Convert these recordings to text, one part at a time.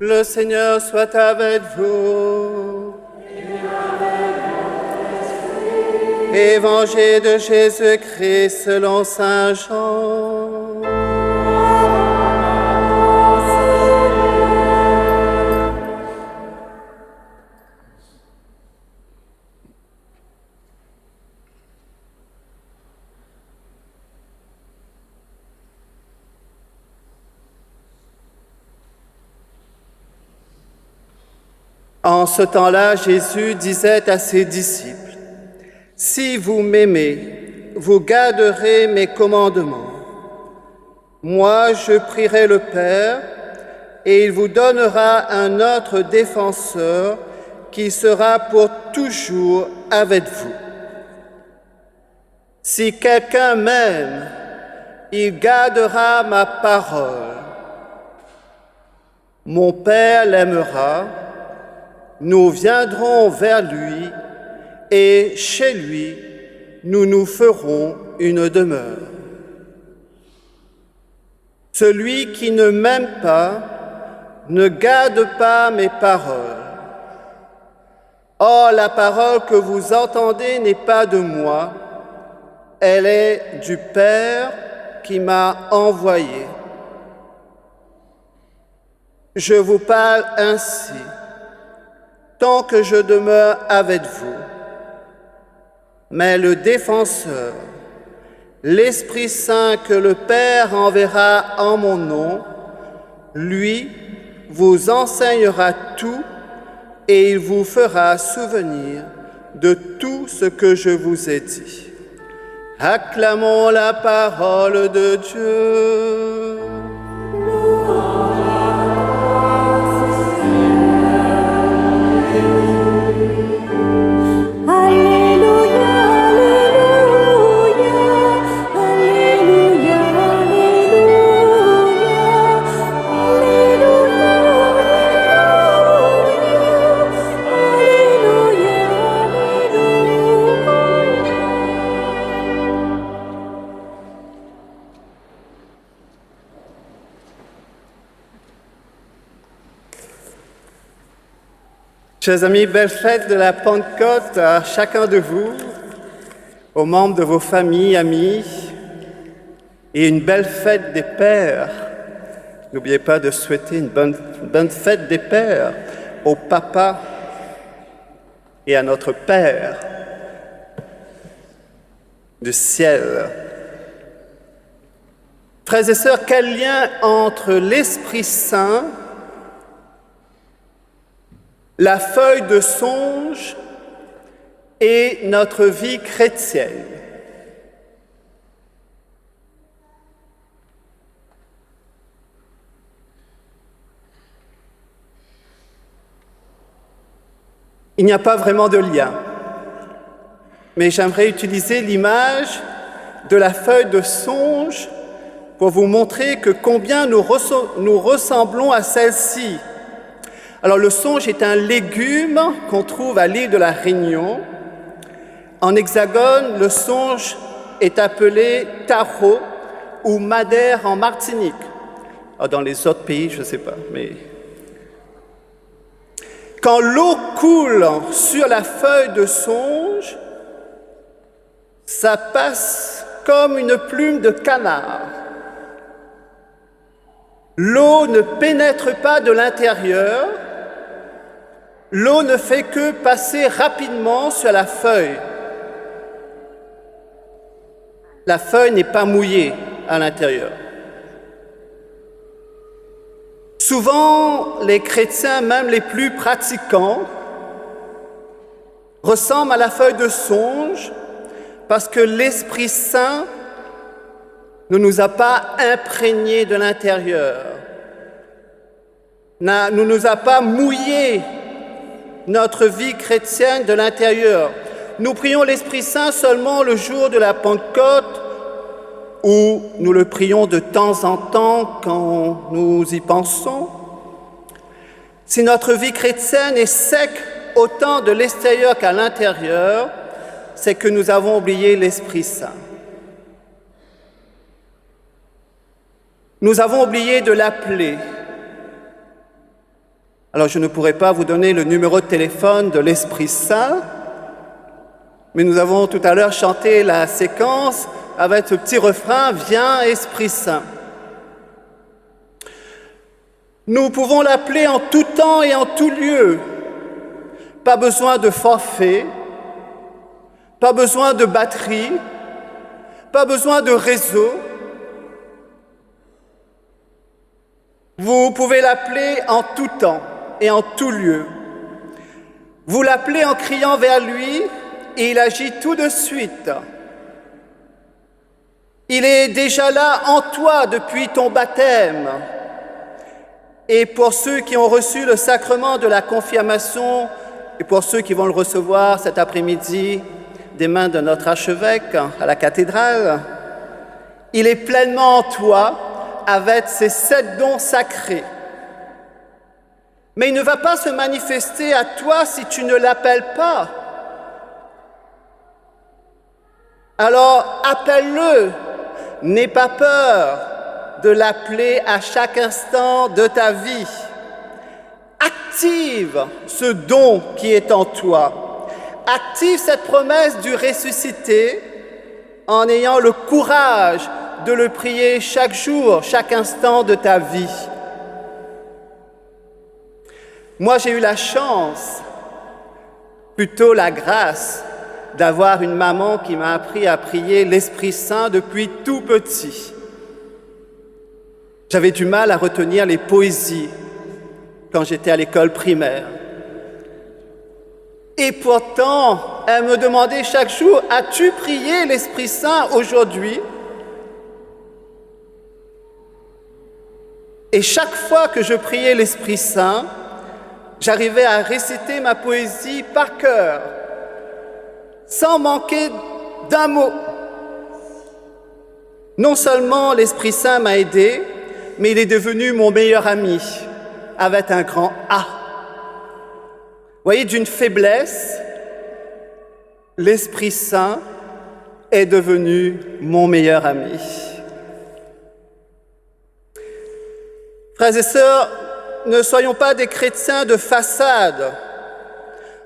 Le Seigneur soit avec vous. Évangile de Jésus-Christ selon saint Jean. En ce temps-là, Jésus disait à ses disciples, « Si vous m'aimez, vous garderez mes commandements. Moi, je prierai le Père, et il vous donnera un autre défenseur qui sera pour toujours avec vous. Si quelqu'un m'aime, il gardera ma parole. Mon Père l'aimera. Nous viendrons vers lui et chez lui, nous nous ferons une demeure. Celui qui ne m'aime pas ne garde pas mes paroles. Or, la parole que vous entendez n'est pas de moi, elle est du Père qui m'a envoyé. Je vous parle ainsi, tant que je demeure avec vous. Mais le défenseur, l'Esprit Saint que le Père enverra en mon nom, lui vous enseignera tout et il vous fera souvenir de tout ce que je vous ai dit. Acclamons la parole de Dieu. Chers amis, belle fête de la Pentecôte à chacun de vous, aux membres de vos familles, amis, et une belle fête des pères. N'oubliez pas de souhaiter une bonne fête des pères au papa et à notre Père du ciel. Frères et sœurs, quel lien entre l'Esprit Saint, la feuille de songe et notre vie chrétienne. Il n'y a pas vraiment de lien, mais j'aimerais utiliser l'image de la feuille de songe pour vous montrer que combien nous ressemblons à celle-ci. Alors, le songe est un légume qu'on trouve à l'île de la Réunion. En Hexagone, le songe est appelé taro ou madère en Martinique. Alors, dans les autres pays, je ne sais pas, mais... Quand l'eau coule sur la feuille de songe, ça passe comme une plume de canard. L'eau ne pénètre pas de l'intérieur. L'eau ne fait que passer rapidement sur la feuille. La feuille n'est pas mouillée à l'intérieur. Souvent, les chrétiens, même les plus pratiquants, ressemblent à la feuille de songe parce que l'Esprit Saint ne nous a pas imprégnés de l'intérieur, ne nous a pas mouillés notre vie chrétienne de l'intérieur. Nous prions l'Esprit Saint seulement le jour de la Pentecôte, ou nous le prions de temps en temps quand nous y pensons. Si notre vie chrétienne est sec autant de l'extérieur qu'à l'intérieur, c'est que nous avons oublié l'Esprit Saint. Nous avons oublié de l'appeler. Alors je ne pourrai pas vous donner le numéro de téléphone de l'Esprit Saint, mais nous avons tout à l'heure chanté la séquence avec ce petit refrain « Viens, Esprit Saint ». Nous pouvons l'appeler en tout temps et en tout lieu. Pas besoin de forfait, pas besoin de batterie, pas besoin de réseau. Vous pouvez l'appeler en tout temps et en tout lieu. Vous l'appelez en criant vers lui et il agit tout de suite. Il est déjà là en toi depuis ton baptême. Et pour ceux qui ont reçu le sacrement de la confirmation et pour ceux qui vont le recevoir cet après-midi des mains de notre archevêque à la cathédrale, il est pleinement en toi avec ses 7 dons sacrés. Mais il ne va pas se manifester à toi si tu ne l'appelles pas. Alors appelle-le, n'aie pas peur de l'appeler à chaque instant de ta vie. Active ce don qui est en toi. Active cette promesse du ressuscité en ayant le courage de le prier chaque jour, chaque instant de ta vie. Moi, j'ai eu la chance, plutôt la grâce, d'avoir une maman qui m'a appris à prier l'Esprit Saint depuis tout petit. J'avais du mal à retenir les poésies quand j'étais à l'école primaire. Et pourtant, elle me demandait chaque jour, « As-tu prié l'Esprit Saint aujourd'hui ?» Et chaque fois que je priais l'Esprit Saint, j'arrivais à réciter ma poésie par cœur, sans manquer d'un mot. Non seulement l'Esprit Saint m'a aidé, mais il est devenu mon meilleur ami, avec un grand A. Vous voyez, d'une faiblesse, l'Esprit Saint est devenu mon meilleur ami. Frères et sœurs, ne soyons pas des chrétiens de façade.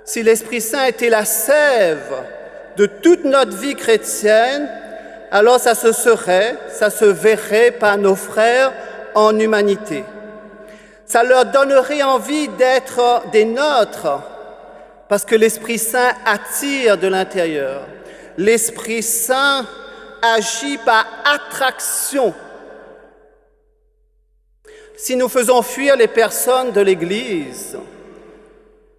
Si l'Esprit Saint était la sève de toute notre vie chrétienne, alors ça se verrait par nos frères en humanité. Ça leur donnerait envie d'être des nôtres, parce que l'Esprit Saint attire de l'intérieur. L'Esprit Saint agit par attraction. Si nous faisons fuir les personnes de l'Église,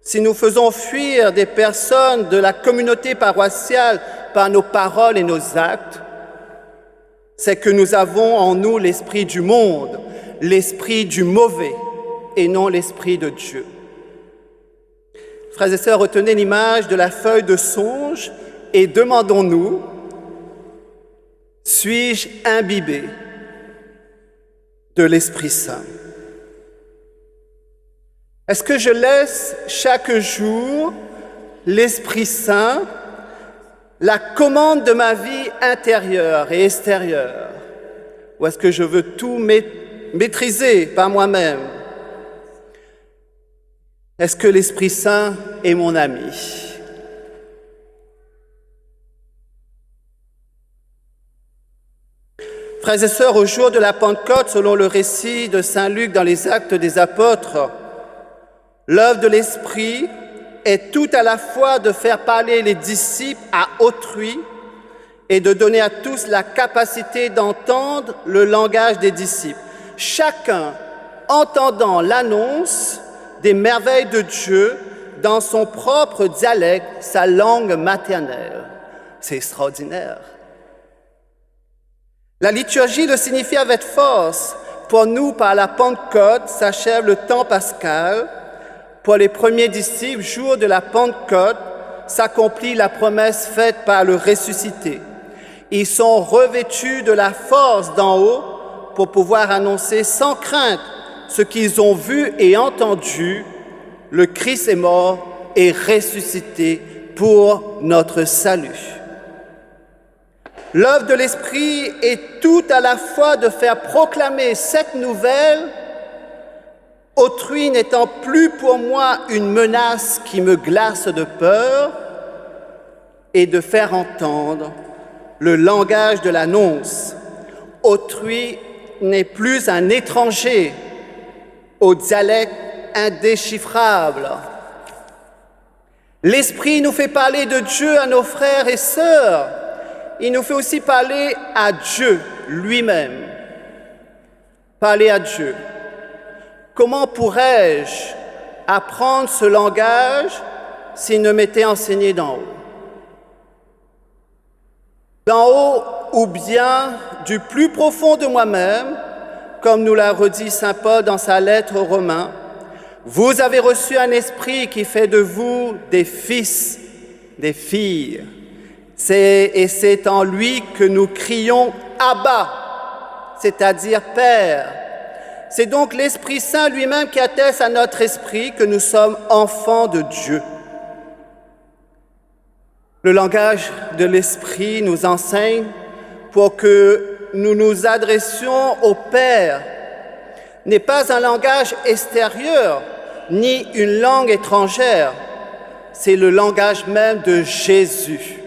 si nous faisons fuir des personnes de la communauté paroissiale par nos paroles et nos actes, c'est que nous avons en nous l'esprit du monde, l'esprit du mauvais, et non l'esprit de Dieu. Frères et sœurs, retenez l'image de la feuille de songe et demandons-nous, suis-je imbibé de l'Esprit Saint? Est-ce que je laisse chaque jour l'Esprit Saint la commande de ma vie intérieure et extérieure? Ou est-ce que je veux tout maîtriser par moi-même? Est-ce que l'Esprit Saint est mon ami? Frères et sœurs, au jour de la Pentecôte, selon le récit de saint Luc dans les Actes des Apôtres, l'œuvre de l'Esprit est tout à la fois de faire parler les disciples à autrui et de donner à tous la capacité d'entendre le langage des disciples. Chacun entendant l'annonce des merveilles de Dieu dans son propre dialecte, sa langue maternelle. C'est extraordinaire. La liturgie le signifie avec force. Pour nous, par la Pentecôte, s'achève le temps pascal. Pour les premiers disciples, jour de la Pentecôte, s'accomplit la promesse faite par le ressuscité. Ils sont revêtus de la force d'en haut pour pouvoir annoncer sans crainte ce qu'ils ont vu et entendu. Le Christ est mort et ressuscité pour notre salut. L'œuvre de l'Esprit est tout à la fois de faire proclamer cette nouvelle autrui n'étant plus pour moi une menace qui me glace de peur, et de faire entendre le langage de l'annonce. Autrui n'est plus un étranger au dialecte indéchiffrable. L'Esprit nous fait parler de Dieu à nos frères et sœurs. Il nous fait aussi parler à Dieu lui-même. Parler à Dieu. Comment pourrais-je apprendre ce langage s'il ne m'était enseigné d'en haut? D'en haut ou bien du plus profond de moi-même, comme nous l'a redit saint Paul dans sa lettre aux Romains, vous avez reçu un esprit qui fait de vous des fils, des filles. Et c'est en lui que nous crions « Abba », c'est-à-dire « Père ». C'est donc l'Esprit Saint lui-même qui atteste à notre esprit que nous sommes enfants de Dieu. Le langage de l'Esprit nous enseigne pour que nous nous adressions au Père. N'est pas un langage extérieur, ni une langue étrangère. C'est le langage même de Jésus.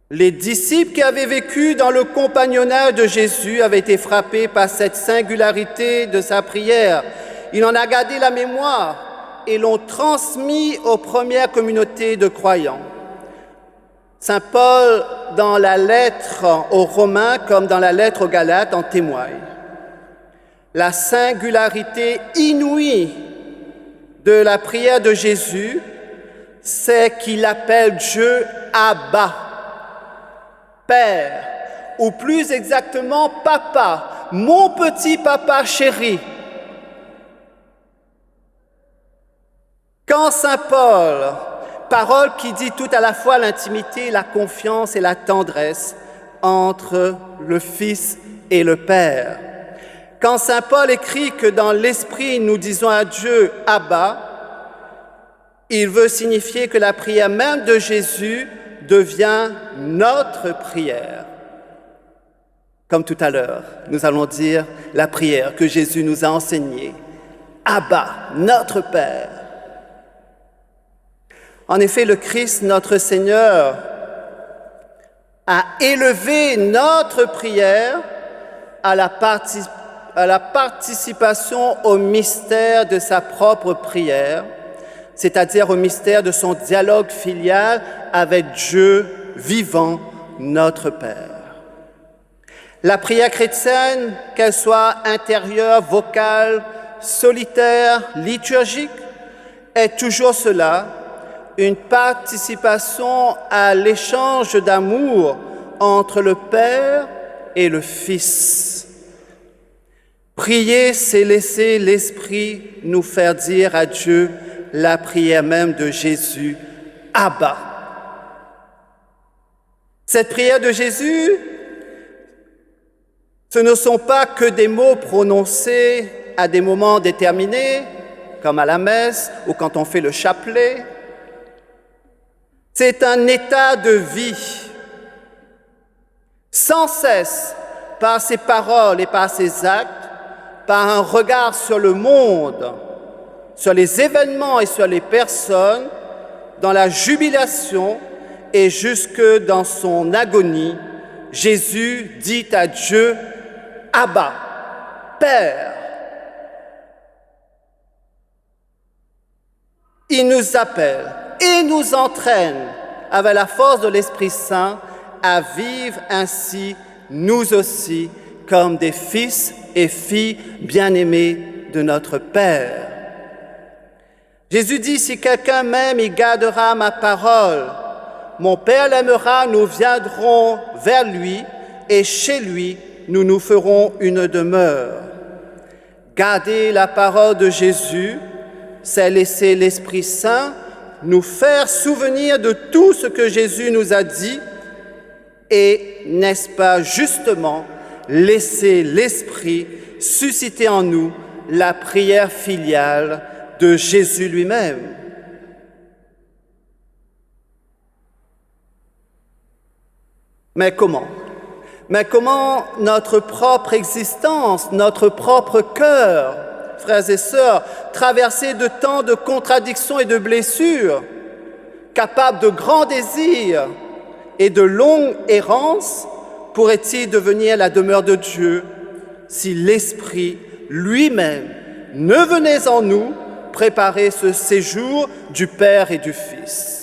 Les disciples qui avaient vécu dans le compagnonnage de Jésus avaient été frappés par cette singularité de sa prière. Il en a gardé la mémoire et l'ont transmis aux premières communautés de croyants. Saint Paul, dans la lettre aux Romains comme dans la lettre aux Galates, en témoigne. La singularité inouïe de la prière de Jésus, c'est qu'il appelle Dieu Abba, Père, ou plus exactement Papa, mon petit papa chéri. Quand Saint Paul, parole qui dit tout à la fois l'intimité, la confiance et la tendresse entre le Fils et le Père. Quand Saint Paul écrit que dans l'Esprit nous disons à Dieu « Abba », il veut signifier que la prière même de Jésus devient notre prière. Comme tout à l'heure, nous allons dire la prière que Jésus nous a enseignée. « Abba, notre Père ». En effet, le Christ, notre Seigneur, a élevé notre prière à la participation au mystère de sa propre prière, c'est-à-dire au mystère de son dialogue filial avec Dieu vivant, notre Père. La prière chrétienne, qu'elle soit intérieure, vocale, solitaire, liturgique, est toujours cela, une participation à l'échange d'amour entre le Père et le Fils. Prier, c'est laisser l'Esprit nous faire dire à Dieu la prière même de Jésus, Abba. Cette prière de Jésus, ce ne sont pas que des mots prononcés à des moments déterminés, comme à la messe ou quand on fait le chapelet. C'est un état de vie. Sans cesse, par ses paroles et par ses actes, par un regard sur le monde, sur les événements et sur les personnes, dans la jubilation et jusque dans son agonie, Jésus dit à Dieu, Abba, Père. Il nous appelle et nous entraîne avec la force de l'Esprit Saint à vivre ainsi, nous aussi, comme des fils et filles bien-aimés de notre Père. Jésus dit, si quelqu'un m'aime, il gardera ma parole. Mon Père l'aimera, nous viendrons vers lui et chez lui, nous nous ferons une demeure. Garder la parole de Jésus, c'est laisser l'Esprit Saint nous faire souvenir de tout ce que Jésus nous a dit et, n'est-ce pas justement, laisser l'Esprit susciter en nous la prière filiale de Jésus lui-même. Mais comment? Mais comment notre propre existence, notre propre cœur frères et sœurs, traversé de tant de contradictions et de blessures, capable de grands désirs et de longues errances, pourrait-il devenir la demeure de Dieu si l'Esprit lui-même ne venait en nous préparer ce séjour du Père et du Fils?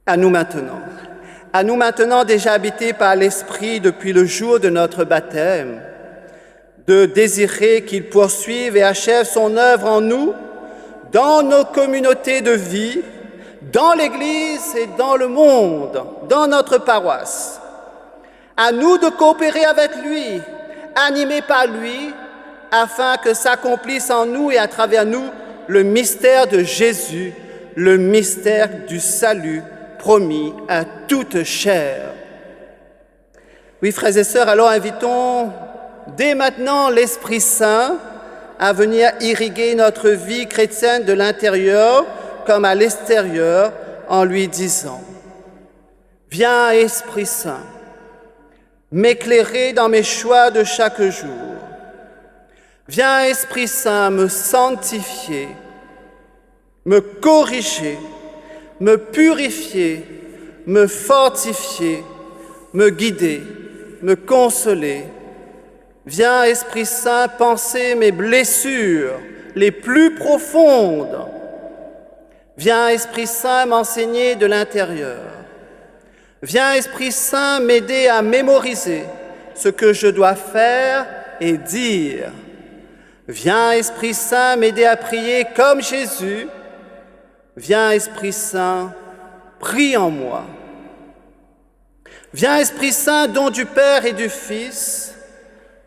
À nous maintenant déjà habités par l'Esprit depuis le jour de notre baptême, de désirer qu'il poursuive et achève son œuvre en nous, dans nos communautés de vie, dans l'Église et dans le monde, dans notre paroisse. À nous de coopérer avec lui, animés par lui, afin que s'accomplisse en nous et à travers nous le mystère de Jésus, le mystère du salut promis à toute chair. Oui, frères et sœurs, alors invitons dès maintenant l'Esprit Saint à venir irriguer notre vie chrétienne de l'intérieur comme à l'extérieur en lui disant: Viens, Esprit Saint, m'éclairer dans mes choix de chaque jour. Viens, Esprit Saint, me sanctifier, me corriger, me purifier, me fortifier, me guider, me consoler. Viens, Esprit Saint, penser mes blessures les plus profondes. Viens, Esprit Saint, m'enseigner de l'intérieur. Viens, Esprit Saint, m'aider à mémoriser ce que je dois faire et dire. Viens, Esprit Saint, m'aider à prier comme Jésus. Viens, Esprit Saint, prie en moi. Viens, Esprit Saint, don du Père et du Fils.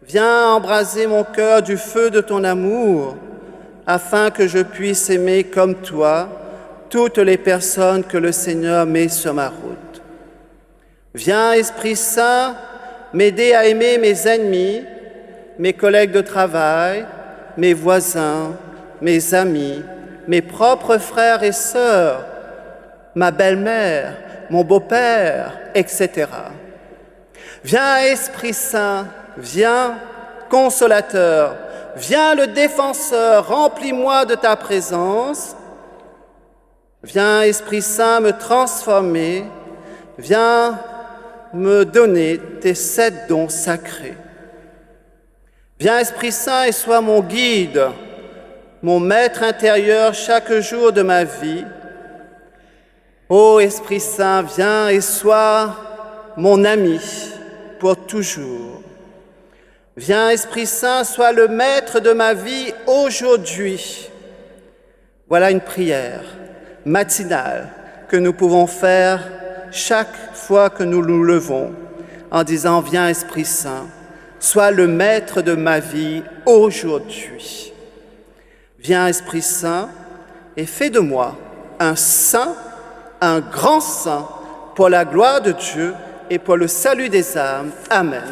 Viens embraser mon cœur du feu de ton amour, afin que je puisse aimer comme toi toutes les personnes que le Seigneur met sur ma route. Viens, Esprit Saint, m'aider à aimer mes ennemis, mes collègues de travail, mes voisins, mes amis, mes propres frères et sœurs, ma belle-mère, mon beau-père, etc. Viens, Esprit Saint, viens, consolateur, viens le défenseur, remplis-moi de ta présence. Viens, Esprit Saint, me transformer, viens me donner tes 7 dons sacrés. Viens, Esprit Saint, et sois mon guide, mon maître intérieur chaque jour de ma vie. Ô Esprit Saint, viens et sois mon ami pour toujours. Viens, Esprit Saint, sois le maître de ma vie aujourd'hui. Voilà une prière matinale que nous pouvons faire chaque fois que nous nous levons en disant: Viens, Esprit Saint, sois le maître de ma vie aujourd'hui. Viens, Esprit Saint, et fais de moi un saint, un grand saint, pour la gloire de Dieu et pour le salut des âmes. Amen.